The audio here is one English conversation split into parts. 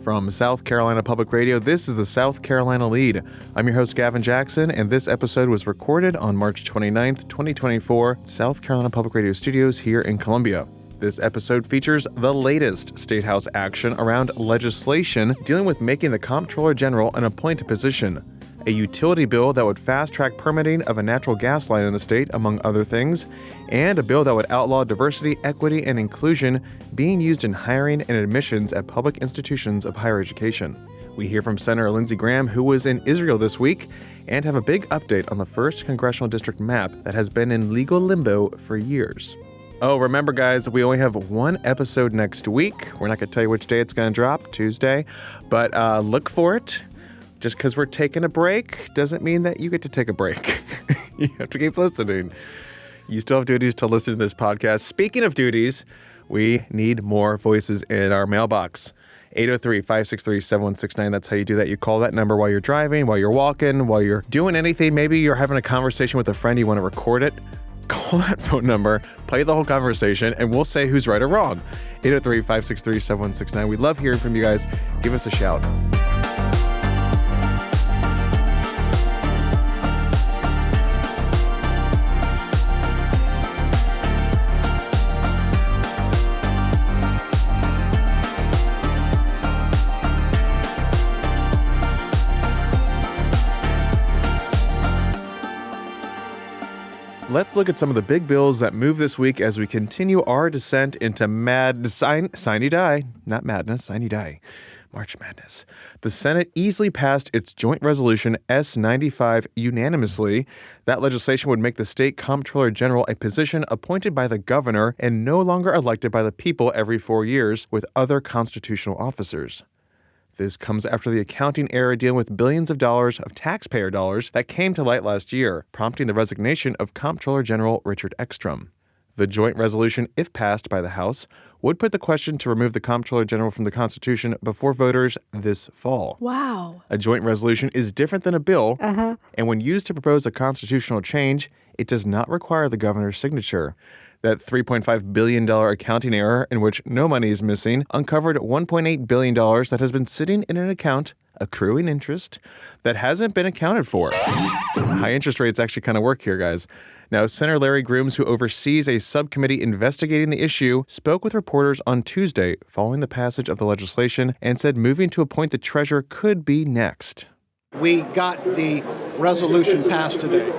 From South Carolina Public Radio, this is the South Carolina Lede. I'm your host, Gavin Jackson, and this episode was recorded on March 29th, 2024, South Carolina Public Radio Studios here in Columbia. This episode features the latest State House action around legislation dealing with making the Comptroller General an appointed position, a utility bill that would fast-track permitting of a natural gas line in the state, among other things, and a bill that would outlaw diversity, equity, and inclusion being used in hiring and admissions at public institutions of higher education. We hear from Senator Lindsey Graham, who was in Israel this week, and have a big update on the first congressional district map that has been in legal limbo for years. Oh, remember, guys, we only have one episode next week. We're not going to tell you which day it's going to drop, Tuesday, but look for it. Just because we're taking a break doesn't mean that you get to take a break. You have to keep listening. You still have duties to listen to this podcast. Speaking of duties, we need more voices in our mailbox. 803-563-7169. That's how you do that. You call that number while you're driving, while you're walking, while you're doing anything. Maybe you're having a conversation with a friend, you want to record it. Call that phone number, play the whole conversation, and we'll say who's right or wrong. 803-563-7169. We love hearing from you guys. Give us a shout. Let's look at some of the big bills that move this week as we continue our descent into sine die, not madness, sine die, March Madness. The Senate easily passed its joint resolution S-95 unanimously. That legislation would make the state comptroller general a position appointed by the governor and no longer elected by the people every 4 years with other constitutional officers. This comes after the accounting error dealing with billions of dollars of taxpayer dollars that came to light last year, prompting the resignation of Comptroller General Richard Ekstrom. The joint resolution, if passed by the House, would put the question to remove the Comptroller General from the Constitution before voters this fall. Wow. A joint resolution is different than a bill, and when used to propose a constitutional change, it does not require the governor's signature. That $3.5 billion accounting error, in which no money is missing, uncovered $1.8 billion that has been sitting in an account, accruing interest, that hasn't been accounted for. High interest rates actually kind of work here, guys. Now, Senator Larry Grooms, who oversees a subcommittee investigating the issue, spoke with reporters on Tuesday following the passage of the legislation and said moving to appoint the treasurer could be next. We got the resolution passed today.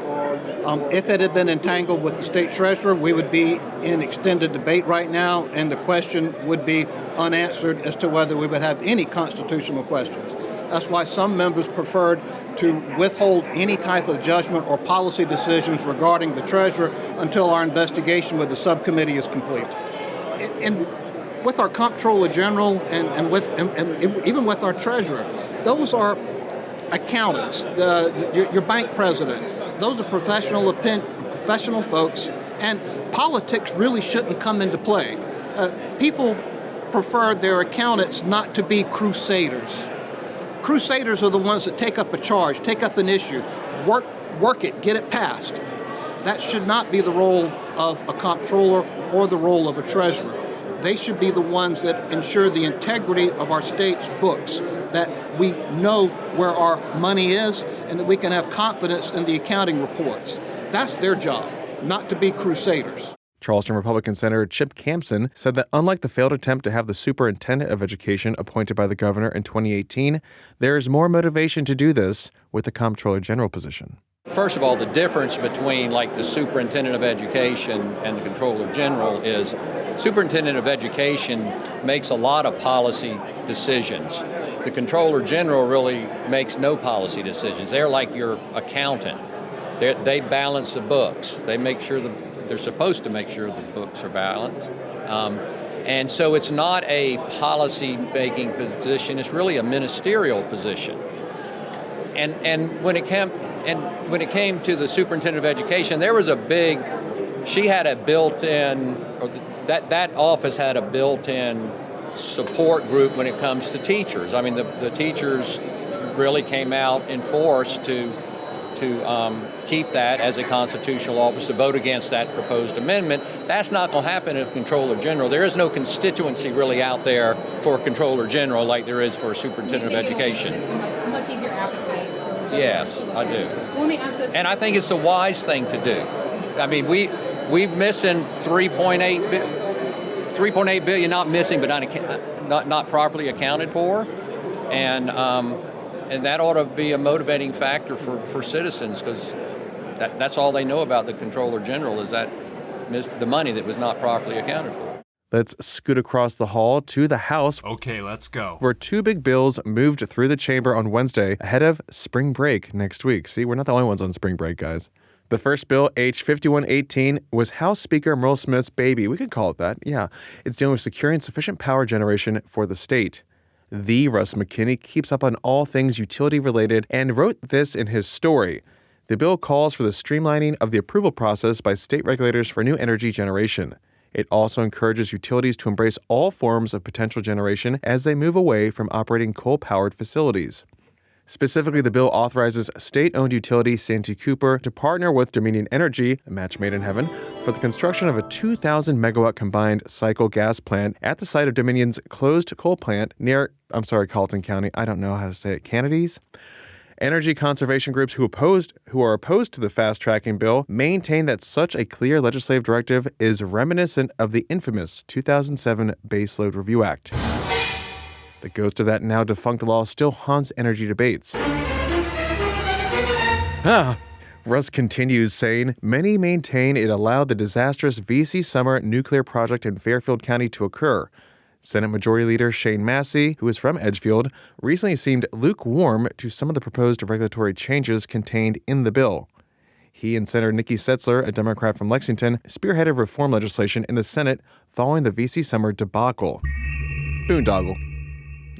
If it had been entangled with the state treasurer, we would be in extended debate right now, and the question would be unanswered as to whether we would have any constitutional questions. That's why some members preferred to withhold any type of judgment or policy decisions regarding the treasurer until our investigation with the subcommittee is complete. And with our comptroller general and even with our treasurer, those are accountants, your bank president. Those are professional folks, and politics really shouldn't come into play. People prefer their accountants not to be crusaders. Crusaders are the ones that take up a charge, take up an issue, work it, get it passed. That should not be the role of a comptroller or the role of a treasurer. They should be the ones that ensure the integrity of our state's books, that we know where our money is and that we can have confidence in the accounting reports. That's their job, not to be crusaders. Charleston Republican Senator Chip Campson said that unlike the failed attempt to have the superintendent of education appointed by the governor in 2018, there is more motivation to do this with the comptroller general position. First of all, the difference between the superintendent of education and the controller general is superintendent of education makes a lot of policy decisions. The controller general really makes no policy decisions. They're like your accountant. They balance the books. They make sure they're supposed to make sure the books are balanced. And so it's not a policy-making position. It's really a ministerial position. And when it came to the superintendent of education, there was she had a built-in, or that office had a built-in support group when it comes to teachers. I mean, the teachers really came out in force to to keep that as a constitutional office, to vote against that proposed amendment. That's not going to happen in Comptroller General. There is no constituency really out there for Comptroller General like there is for Superintendent of Education. Much easier appetite. Yes, I do. Let me ask this. And I think it's the wise thing to do. I mean, we've missing 3.8 billion, not missing, but not properly accounted for, and that ought to be a motivating factor for citizens, because that's all they know about the Comptroller General is that the money that was not properly accounted for. Let's scoot across the hall to the House. Okay, let's go. Where two big bills moved through the chamber on Wednesday ahead of spring break next week. See, we're not the only ones on spring break, guys. The first bill, H 5118, was House Speaker Merle Smith's baby. We could call it that. Yeah. It's dealing with securing sufficient power generation for the state. The Russ McKinney keeps up on all things utility related and wrote this in his story. The bill calls for the streamlining of the approval process by state regulators for new energy generation. It also encourages utilities to embrace all forms of potential generation as they move away from operating coal-powered facilities. Specifically, the bill authorizes state-owned utility Santee Cooper to partner with Dominion Energy, a match made in heaven, for the construction of a 2,000-megawatt combined cycle gas plant at the site of Dominion's closed coal plant near, Carlton County. I don't know how to say it. Canadies? Energy conservation groups who are opposed to the fast-tracking bill maintain that such a clear legislative directive is reminiscent of the infamous 2007 Baseload Review Act. The ghost of that now defunct law still haunts energy debates. Russ continues, saying, many maintain it allowed the disastrous VC Summer nuclear project in Fairfield County to occur. Senate Majority Leader Shane Massey, who is from Edgefield, recently seemed lukewarm to some of the proposed regulatory changes contained in the bill. He and Senator Nikki Setzler, a Democrat from Lexington, spearheaded reform legislation in the Senate following the VC Summer debacle. Boondoggle.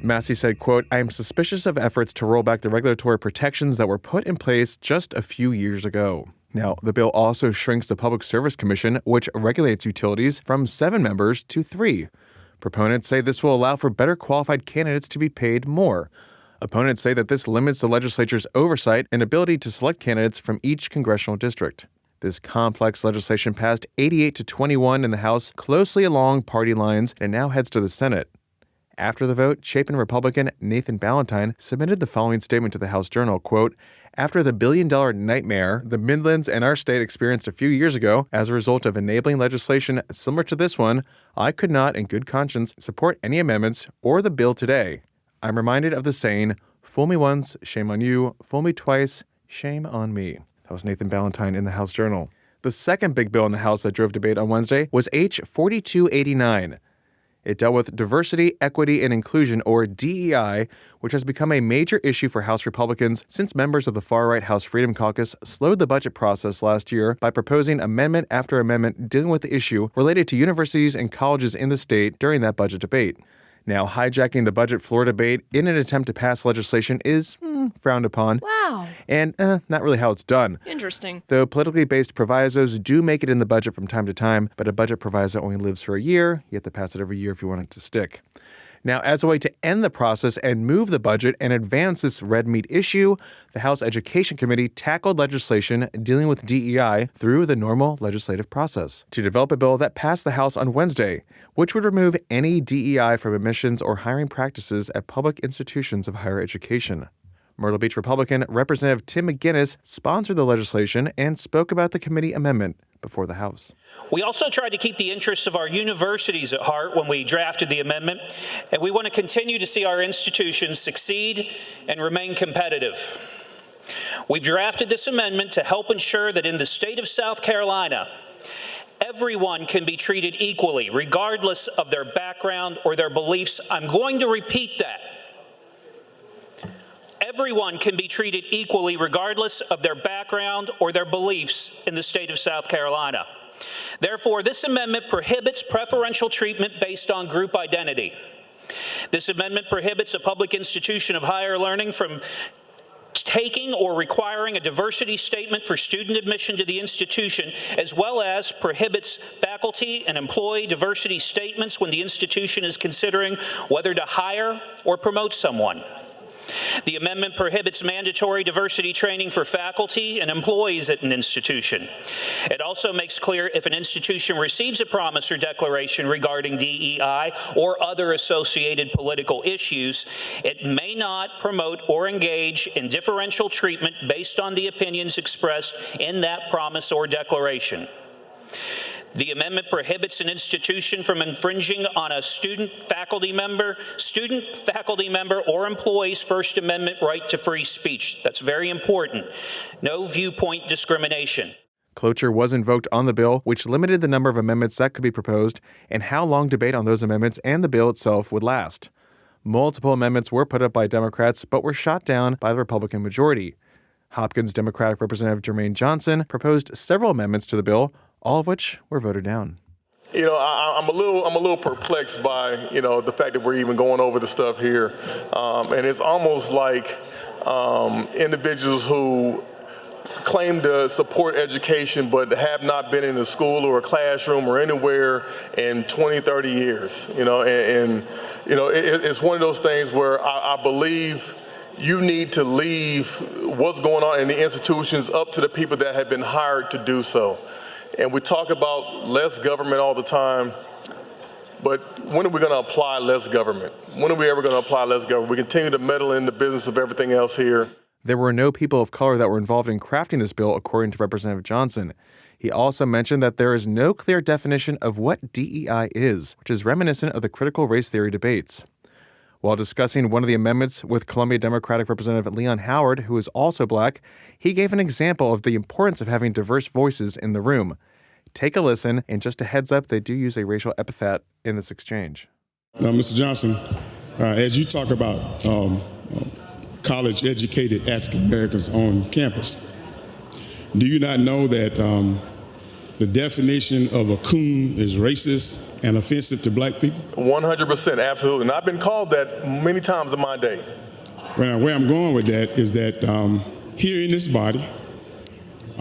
Massey said, quote, I am suspicious of efforts to roll back the regulatory protections that were put in place just a few years ago. Now, the bill also shrinks the Public Service Commission, which regulates utilities, from 7 members to 3. Proponents say this will allow for better qualified candidates to be paid more. Opponents say that this limits the legislature's oversight and ability to select candidates from each congressional district. This complex legislation passed 88-21 in the House, closely along party lines, and now heads to the Senate. After the vote, Chapin Republican Nathan Ballantyne submitted the following statement to the House Journal, quote, after the billion-dollar nightmare the Midlands and our state experienced a few years ago as a result of enabling legislation similar to this one, I could not, in good conscience, support any amendments or the bill today. I'm reminded of the saying, fool me once, shame on you, fool me twice, shame on me. That was Nathan Ballantyne in the House Journal. The second big bill in the House that drove debate on Wednesday was H 4289. It dealt with diversity, equity, and inclusion, or DEI, which has become a major issue for House Republicans since members of the far-right House Freedom Caucus slowed the budget process last year by proposing amendment after amendment dealing with the issue related to universities and colleges in the state during that budget debate. Now, hijacking the budget floor debate in an attempt to pass legislation is frowned upon. Wow. And not really how it's done. Interesting. Though politically based provisos do make it in the budget from time to time, but a budget proviso only lives for a year. You have to pass it every year if you want it to stick. Now, as a way to end the process and move the budget and advance this red meat issue, the House Education Committee tackled legislation dealing with DEI through the normal legislative process to develop a bill that passed the House on Wednesday, which would remove any DEI from admissions or hiring practices at public institutions of higher education. Myrtle Beach Republican Representative Tim McGinnis sponsored the legislation and spoke about the committee amendment before the House. We also tried to keep the interests of our universities at heart when we drafted the amendment, and we want to continue to see our institutions succeed and remain competitive. We've drafted this amendment to help ensure that in the state of South Carolina, everyone can be treated equally, regardless of their background or their beliefs. I'm going to repeat that. Everyone can be treated equally regardless of their background or their beliefs in the state of South Carolina. Therefore, this amendment prohibits preferential treatment based on group identity. This amendment prohibits a public institution of higher learning from taking or requiring a diversity statement for student admission to the institution, as well as prohibits faculty and employee diversity statements when the institution is considering whether to hire or promote someone. The amendment prohibits mandatory diversity training for faculty and employees at an institution. It also makes clear if an institution receives a promise or declaration regarding DEI or other associated political issues, it may not promote or engage in differential treatment based on the opinions expressed in that promise or declaration. The amendment prohibits an institution from infringing on a student, faculty member, or employee's First Amendment right to free speech. That's very important. No viewpoint discrimination. Cloture was invoked on the bill, which limited the number of amendments that could be proposed and how long debate on those amendments and the bill itself would last. Multiple amendments were put up by Democrats, but were shot down by the Republican majority. Hopkins Democratic Representative Jermaine Johnson proposed several amendments to the bill, all of which were voted down. You know, I'm a little perplexed by, the fact that we're even going over the stuff here. And it's almost like individuals who claim to support education but have not been in a school or a classroom or anywhere in 20, 30 years. It's one of those things where I believe you need to leave what's going on in the institutions up to the people that have been hired to do so. And we talk about less government all the time, but when are we going to apply less government? When are we ever going to apply less government? We continue to meddle in the business of everything else here. There were no people of color that were involved in crafting this bill, according to Representative Johnson. He also mentioned that there is no clear definition of what DEI is, which is reminiscent of the critical race theory debates. While discussing one of the amendments with Columbia Democratic Representative Leon Howard, who is also black, he gave an example of the importance of having diverse voices in the room. Take a listen, and just a heads up, they do use a racial epithet in this exchange. Now, Mr. Johnson, as you talk about college-educated African Americans on campus, do you not know that the definition of a coon is racist and offensive to black people? 100%, absolutely. And I've been called that many times in my day. Well, where I'm going with that is that here in this body,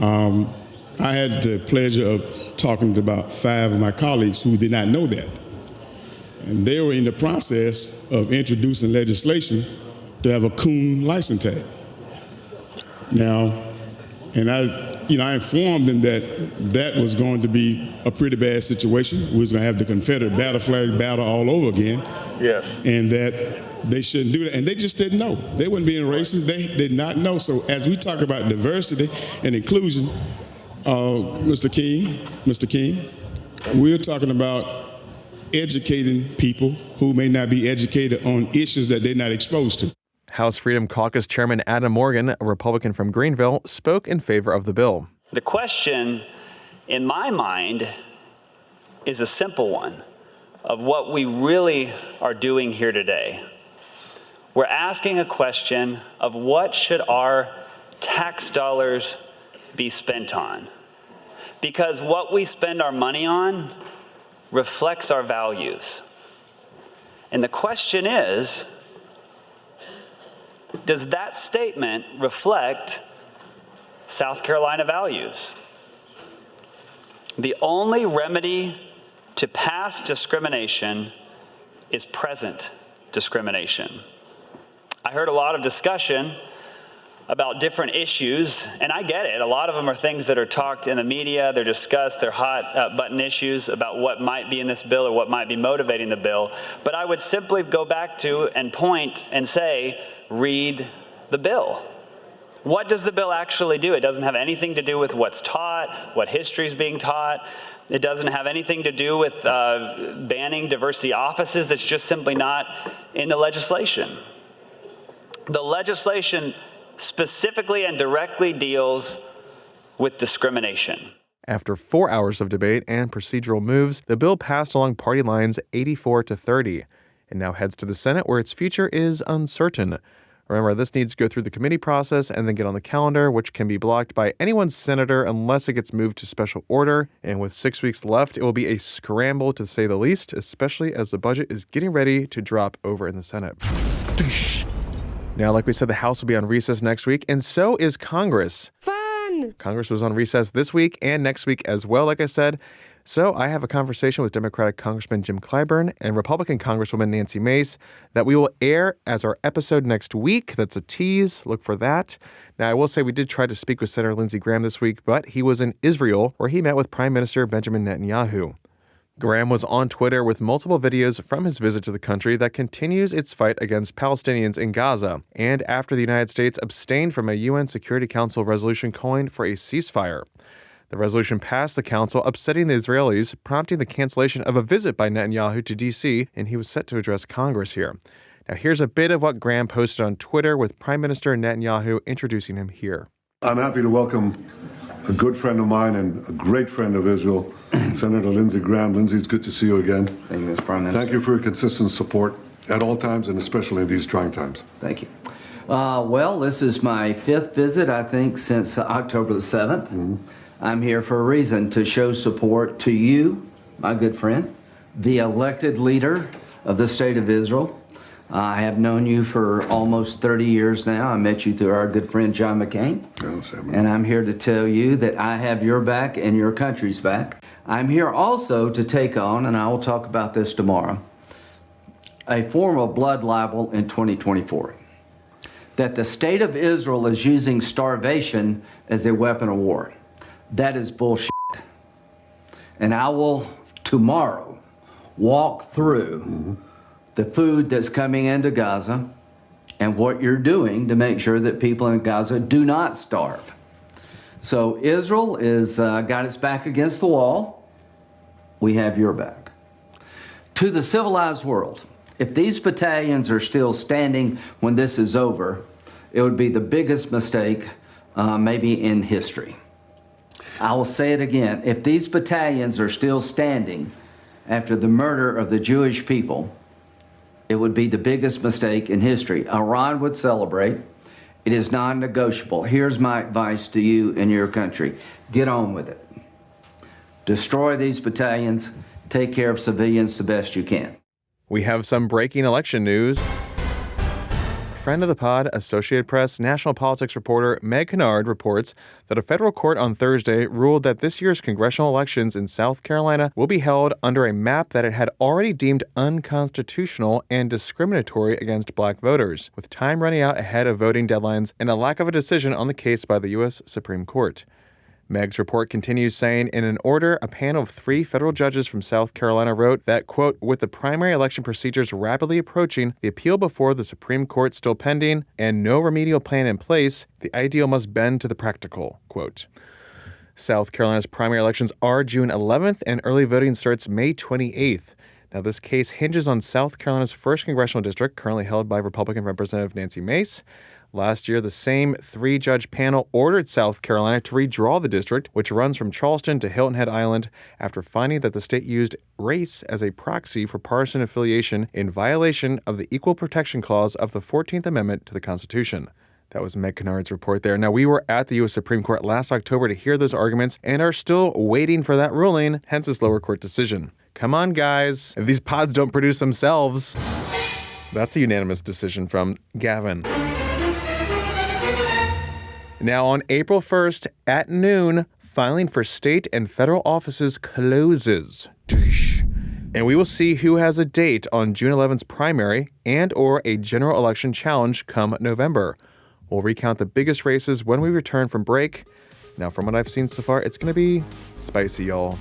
I had the pleasure of talking to about 5 of my colleagues who did not know that. And they were in the process of introducing legislation to have a coon license tag. Now, and I informed them that was going to be a pretty bad situation. We was going to have the Confederate battle flag battle all over again. Yes. And that they shouldn't do that. And they just didn't know. They weren't being racist. They did not know. So as we talk about diversity and inclusion, Mr. King, we're talking about educating people who may not be educated on issues that they're not exposed to. House Freedom Caucus Chairman Adam Morgan, a Republican from Greenville, spoke in favor of the bill. The question, in my mind, is a simple one of what we really are doing here today. We're asking a question of what should our tax dollars be spent on? Because what we spend our money on reflects our values. And the question is, does that statement reflect South Carolina values? The only remedy to past discrimination is present discrimination. I heard a lot of discussion about different issues, and I get it. A lot of them are things that are talked in the media, they're discussed, they're hot button issues about what might be in this bill or what might be motivating the bill. But I would simply go back to and point and say, read the bill. What does the bill actually do? It doesn't have anything to do with what's taught, what history is being taught. It doesn't have anything to do with banning diversity offices. It's just simply not in the legislation. The legislation specifically and directly deals with discrimination. After 4 hours of debate and procedural moves, the bill passed along party lines 84-30, and now heads to the Senate, where its future is uncertain. Remember, this needs to go through the committee process and then get on the calendar, which can be blocked by anyone's senator unless it gets moved to special order. And with 6 weeks left, it will be a scramble to say the least, especially as the budget is getting ready to drop over in the Senate. Now, like we said, the House will be on recess next week, and so is Congress. Fun! Congress was on recess this week and next week as well, like I said. So I have a conversation with Democratic Congressman Jim Clyburn and Republican Congresswoman Nancy Mace that we will air as our episode next week. That's a tease. Look for that. Now, I will say we did try to speak with Senator Lindsey Graham this week, but he was in Israel where he met with Prime Minister Benjamin Netanyahu. Graham was on Twitter with multiple videos from his visit to the country that continues its fight against Palestinians in Gaza, and after the United States abstained from a UN Security Council resolution calling for a ceasefire. The resolution passed the council, upsetting the Israelis, prompting the cancellation of a visit by Netanyahu to D.C., and he was set to address Congress here. Now, here's a bit of what Graham posted on Twitter with Prime Minister Netanyahu introducing him here. I'm happy to welcome a good friend of mine and a great friend of Israel, Senator Lindsey Graham. Lindsey, it's good to see you again. Thank you, Mr. Prime Minister. Thank you for your consistent support at all times and especially in these trying times. Thank you. Well, this is my 5th visit, I think, since October the 7th. Mm-hmm. I'm here for a reason, to show support to you, my good friend, the elected leader of the state of Israel. I have known you for almost 30 years now. I met you through our good friend John McCain. And I'm here to tell you that I have your back and your country's back. I'm here also to take on, and I will talk about this tomorrow, a form of blood libel in 2024. That the state of Israel is using starvation as a weapon of war. That is bullshit. And I will tomorrow walk through the food that's coming into Gaza and what you're doing to make sure that people in Gaza do not starve. So Israel is got its back against the wall. We have your back. To the civilized world, if these battalions are still standing when this is over, it would be the biggest mistake maybe in history. I will say it again. If these battalions are still standing after the murder of the Jewish people, it would be the biggest mistake in history. Iran would celebrate. It is non-negotiable. Here's my advice to you and your country. Get on with it. Destroy these battalions. Take care of civilians the best you can. We have some breaking election news. Friend of the pod, Associated Press national politics reporter Meg Kennard reports that a federal court on Thursday ruled that this year's congressional elections in South Carolina will be held under a map that it had already deemed unconstitutional and discriminatory against black voters, with time running out ahead of voting deadlines and a lack of a decision on the case by the U.S. Supreme Court. Meg's report continues saying, in an order, a panel of 3 federal judges from South Carolina wrote that, quote, with the primary election procedures rapidly approaching, the appeal before the Supreme Court still pending, and no remedial plan in place, the ideal must bend to the practical, quote. South Carolina's primary elections are June 11th, and early voting starts May 28th. Now, this case hinges on South Carolina's 1st congressional district, currently held by Republican Representative Nancy Mace. Last year, the same 3-judge panel ordered South Carolina to redraw the district, which runs from Charleston to Hilton Head Island, after finding that the state used race as a proxy for partisan affiliation in violation of the Equal Protection Clause of the 14th Amendment to the Constitution. That was Meg Kennard's report there. Now, we were at the U.S. Supreme Court last October to hear those arguments and are still waiting for that ruling, hence this lower court decision. Come on, guys. If these pods don't produce themselves. That's a unanimous decision from GAVIN. Now, on April 1st at noon, filing for state and federal offices closes. And we will see who has a date on June 11th's primary and or a general election challenge come November. We'll recount the biggest races when we return from break. Now, from what I've seen so far, it's going to be spicy, y'all.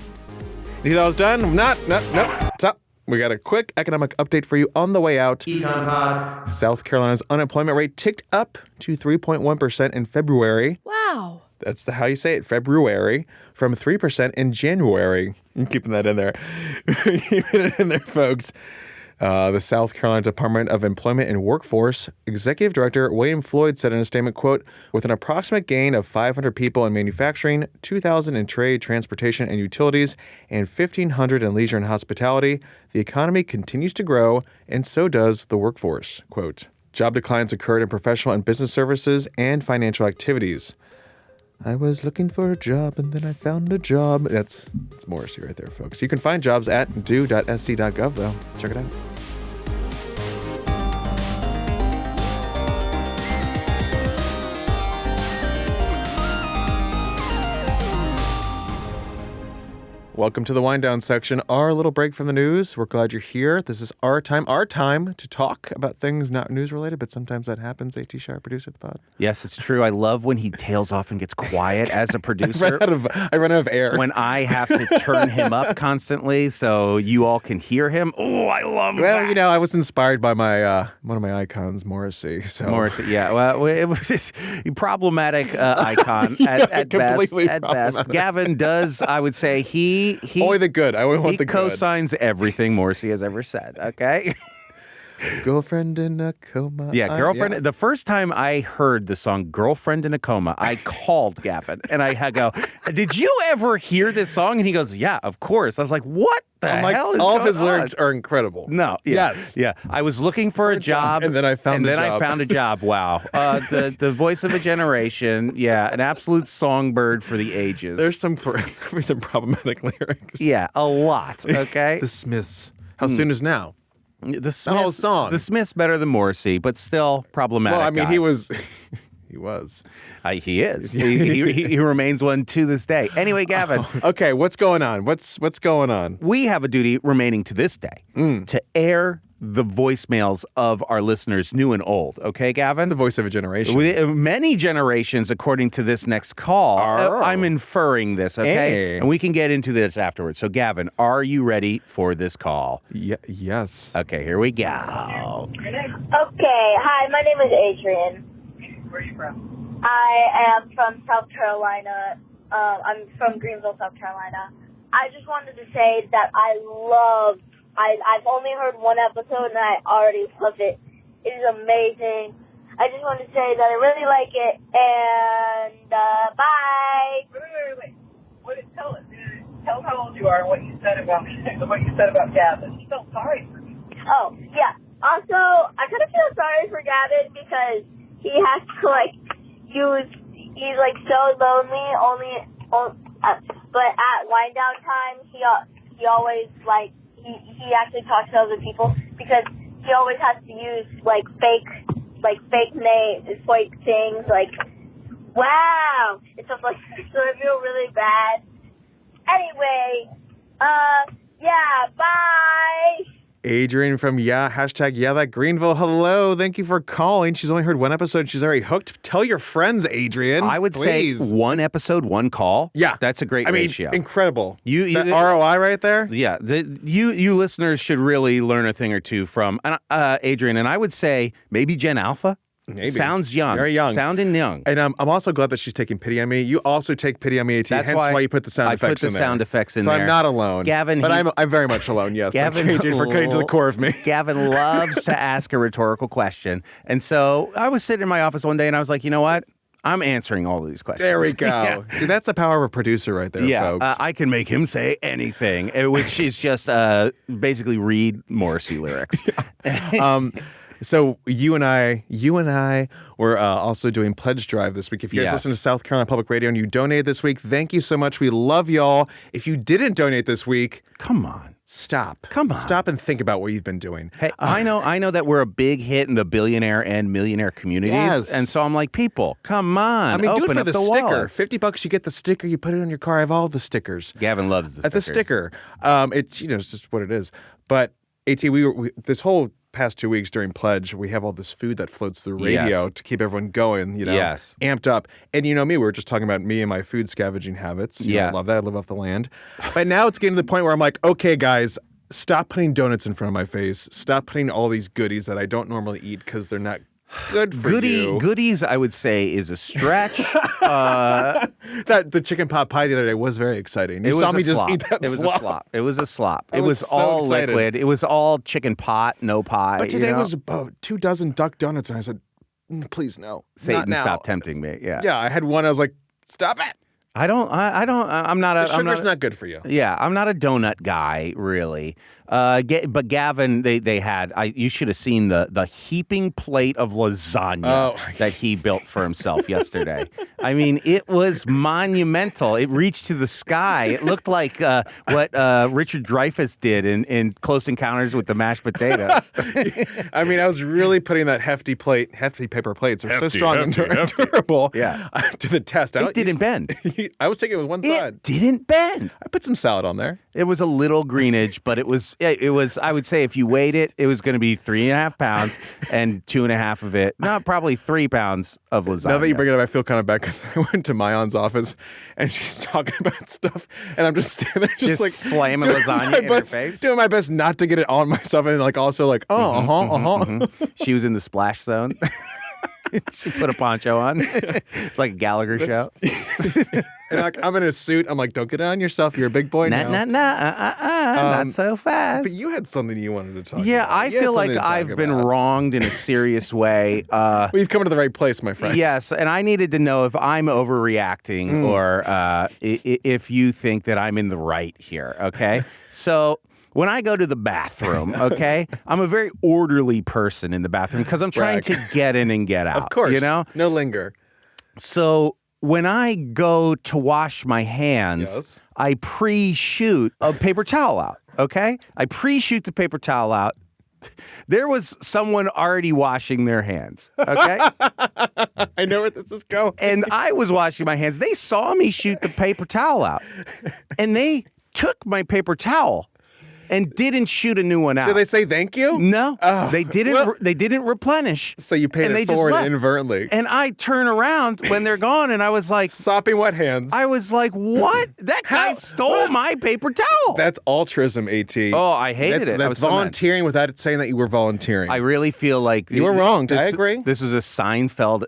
You thought I was done? Not. What's up? We got a quick economic update for you on the way out. Econ Pod. South Carolina's unemployment rate ticked up to 3.1% in February. Wow. That's how you say it, February, from 3% in January. I'm keeping that in there. Keeping it in there, folks. The South Carolina Department of Employment and Workforce Executive Director William Floyd said in a statement, quote, with an approximate gain of 500 people in manufacturing, 2,000 in trade, transportation, and utilities, and 1,500 in leisure and hospitality, the economy continues to grow, and so does the workforce, quote. Job declines occurred in professional and business services and financial activities. I was looking for a job and then I found a job. That's Morrissey right there, folks. You can find jobs at do.sc.gov, though. Check it out. Welcome to the wind down section, our little break from the news. We're glad you're here. This is our time to talk about things not news related, but sometimes that happens. A.T. Shire, producer of the pod. Yes, it's true. I love when he tails off and gets quiet as a producer. I run out of air. When I have to turn him up constantly so you all can hear him. Oh, I love that. Well, you know, I was inspired by my one of my icons, Morrissey. So. Morrissey, yeah. Well, it was just a problematic icon at best. At best, Gavin does. I would say he only the good. I only want the good. He co-signs everything Morrissey has ever said. Okay. Girlfriend in a coma. Yeah, girlfriend. The first time I heard the song "Girlfriend in a Coma," I called Gavin and I go, "Did you ever hear this song?" And he goes, "Yeah, of course." I was like, "What the hell is all going of his on?" lyrics are incredible. No. Yeah, Yes. Yeah. I was looking for a job, and then I found a job. I found a job. Wow. The voice of a generation. Yeah, an absolute songbird for the ages. There's some problematic lyrics. Yeah, a lot. Okay. The Smiths. How soon is now? The Smiths, whole song. The Smiths better than Morrissey, but still problematic. Well, I mean, guy. he was. He was. He is. He remains one to this day. Anyway, Gavin. Okay, what's going on? What's going on? We have a duty remaining to this day to air the voicemails of our listeners, new and old. Okay, Gavin? The voice of a generation. Many generations, according to this next call. I'm inferring this, okay? Hey. And we can get into this afterwards. So, Gavin, are you ready for this call? Yes. Okay, here we go. Okay, hi, my name is Adrian. Where are you from? I am from South Carolina. I'm from Greenville, South Carolina. I just wanted to say that I've only heard one episode and I already love it. It is amazing. I just wanted to say that I really like it, and bye. Wait. Tell how old you are and what you said about Gavin. You felt sorry for me. Oh, yeah. Also, I kind of feel sorry for Gavin because he has to, he's so lonely, but at wind down time, he always, he actually talks to other people because he always has to use, fake names, fake things, wow, and stuff like that, so I feel really bad. Anyway, yeah, bye! Adrian from that Greenville. Hello. Thank you for calling. She's only heard one episode. She's already hooked. Tell your friends, Adrian. I would say one episode, one call. Yeah. That's a great ratio. Incredible. That ROI right there? Yeah. You listeners should really learn a thing or two from Adrian. And I would say maybe Gen Alpha. Maybe. Sounds young. Very young. Sounding young. And I'm also glad that she's taking pity on me. You also take pity on me, AT. That's hence why you put the sound effects in there. I put the sound effects in so there. I'm not alone. Gavin, but I'm very much alone, yes. Gavin, Thank you, Adrian, for cutting to the core of me. Gavin loves to ask a rhetorical question. And so I was sitting in my office one day and I was like, you know what? I'm answering all of these questions. There we go. Yeah. See, that's the power of a producer right there, folks. I can make him say anything, which is just basically read Morrissey lyrics. So you and I were also doing Pledge Drive this week. If you guys listen to South Carolina Public Radio and you donated this week, thank you so much. We love y'all. If you didn't donate this week, come on. Stop. Come on. Stop and think about what you've been doing. Hey, I know that we're a big hit in the billionaire and millionaire communities. Yes. And so I'm like, people, come on. I mean, do it open for up the sticker. wallets. $50, you get the sticker, you put it on your car. I have all the stickers. Gavin loves the stickers. The sticker. It's it's just what it is. But AT, we this whole past 2 weeks during Pledge, we have all this food that floats through radio to keep everyone going, amped up. And you know me, we were just talking about me and my food scavenging habits. I love that. I live off the land. But now it's getting to the point where I'm like, okay, guys, stop putting donuts in front of my face. Stop putting all these goodies that I don't normally eat because they're not good for you. Goodies, I would say, is a stretch. The chicken pot pie the other day was very exciting. You saw me just eat that slop. It was a slop. I It was so all excited. liquid. It was all chicken pot, no pie. But today was about 24 duck donuts, and I said, please, no. Satan, not now. stop tempting me. Yeah. Yeah, I had one. I was like, stop it. I'm not a... Sugar's not good for you. Yeah, I'm not a donut guy, really. But Gavin, they had. You should have seen the heaping plate of lasagna that he built for himself yesterday. I mean, it was monumental. It reached to the sky. It looked like what Richard Dreyfuss did in Close Encounters with the Mashed Potatoes. I mean, I was really putting that hefty paper plates. They're so strong and durable. Yeah. To the test. It didn't bend. I was taking it with one side. It didn't bend. I put some salad on there. It was a little greenage, but it was. I would say if you weighed it, it was going to be 3.5 pounds, and 2.5 of it, probably 3 pounds of lasagna. Now that you bring it up, I feel kind of bad because I went to Mayon's office and she's talking about stuff, and I'm just standing there, just like slamming lasagna in her face, doing my best not to get it on myself, and like also like She was in the splash zone. She put a poncho on. It's like a Gallagher show. And like, I'm in a suit. I'm like, don't get it on yourself. You're a big boy now. Not so fast. But you had something you wanted to talk about. Yeah, I feel like I've been wronged in a serious way. We've come to the right place, my friend. Yes, and I needed to know if I'm overreacting or if you think that I'm in the right here, okay? So when I go to the bathroom, okay, I'm a very orderly person in the bathroom because I'm trying to get in and get out. Of course. You know? No linger. So when I go to wash my hands, I pre-shoot a paper towel out, okay? I pre-shoot the paper towel out. There was someone already washing their hands, okay? I know where this is going. And I was washing my hands. They saw me shoot the paper towel out, and they took my paper towel and didn't shoot a new one out. Did they say thank you? No, they didn't. Well, they didn't replenish. So you paid it forward inadvertently. And I turn around when they're gone, and I was like, sopping wet hands. I was like, what? That guy stole my paper towel. That's altruism, AT. Oh, I hated it. That's volunteering without it saying that you were volunteering. I really feel like you were wrong. I agree. This was a Seinfeld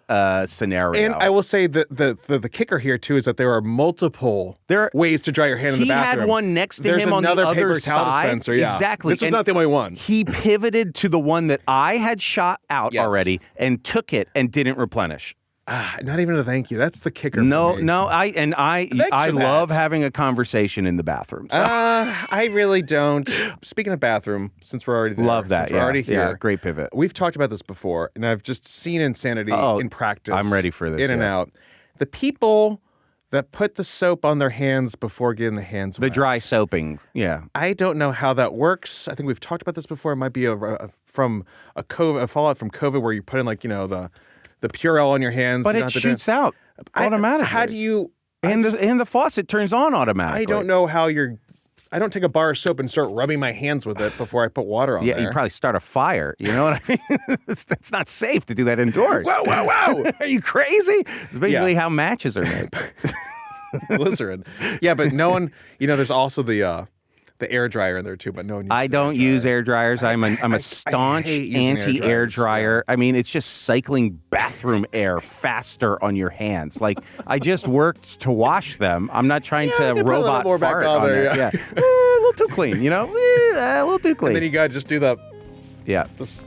scenario. And I will say that the kicker here too is that there are multiple ways to dry your hand in the bathroom. He had one next to There's him on the another other paper towel side. dispenser. Yeah. Exactly. This was not the only one. He pivoted to the one that I had shot out already and took it and didn't replenish. Not even a thank you. That's the kicker. No, for me. I love having a conversation in the bathroom. So. I really don't. Speaking of bathroom, since we're already there, love that. Since we're already here. Yeah, great pivot. We've talked about this before, and I've just seen insanity in practice. I'm ready for this. In and out. The people that put the soap on their hands before getting the hands wet. The dry soaping, yeah. I don't know how that works. I think we've talked about this before. It might be from a fallout from COVID where you put in like, the Purell on your hands. But it shoots out automatically. How do you... And the faucet turns on automatically. I don't know how I don't take a bar of soap and start rubbing my hands with it before I put water on there. Yeah, you probably start a fire. You know what I mean? It's not safe to do that indoors. Wow. Are you crazy? It's basically how matches are made. Glycerin. Yeah, but no one, there's also the air dryer in there too, but no one uses I don't use air dryers. I'm a staunch anti-air dryer. I mean, it's just cycling bathroom air faster on your hands. Like, I just worked to wash them. I'm not trying to robot fart on there. Yeah. A little too clean, a little too clean. And then you got to just do the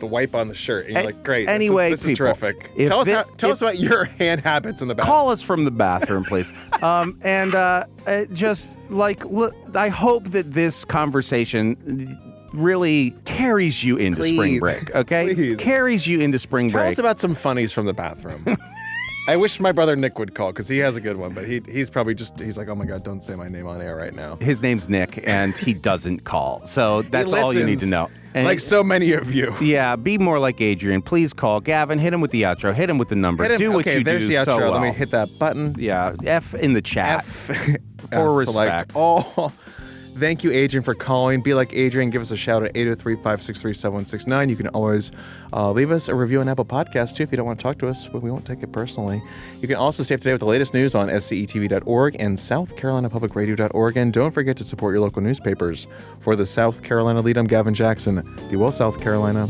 wipe on the shirt. And you're like, great. Anyway, this is terrific. Tell us about your hand habits in the bathroom. Call us from the bathroom, please. Just like, I hope that this conversation really carries you into spring break, okay? Please. Carries you into spring break. Tell us about some funnies from the bathroom. I wish my brother Nick would call because he has a good one, but he's probably he's like, oh my God, don't say my name on air right now. His name's Nick, and he doesn't call. So that's all you need to know. And like so many of you. Yeah, be more like Adrian. Please call Gavin. Hit him with the outro. Hit him with the number. Do what you there's do the outro. so well. Let me hit that button. Yeah, F in the chat. For respect. Thank you, Adrian, for calling. Be like Adrian. Give us a shout at 803-563-7169. You can always leave us a review on Apple Podcasts, too, if you don't want to talk to us. We won't take it personally. You can also stay up to date with the latest news on scetv.org and southcarolinapublicradio.org. And don't forget to support your local newspapers. For the South Carolina Lede, I'm Gavin Jackson. Be well, South Carolina.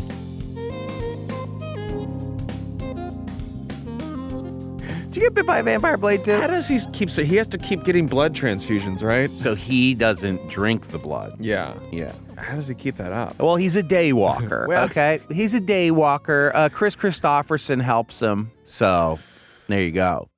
Did you get bit by a vampire blade, too? How does he keep... So he has to keep getting blood transfusions, right? So he doesn't drink the blood. Yeah. Yeah. How does he keep that up? Well, he's a day walker, okay? He's a day walker. Chris Christopherson helps him. So, there you go.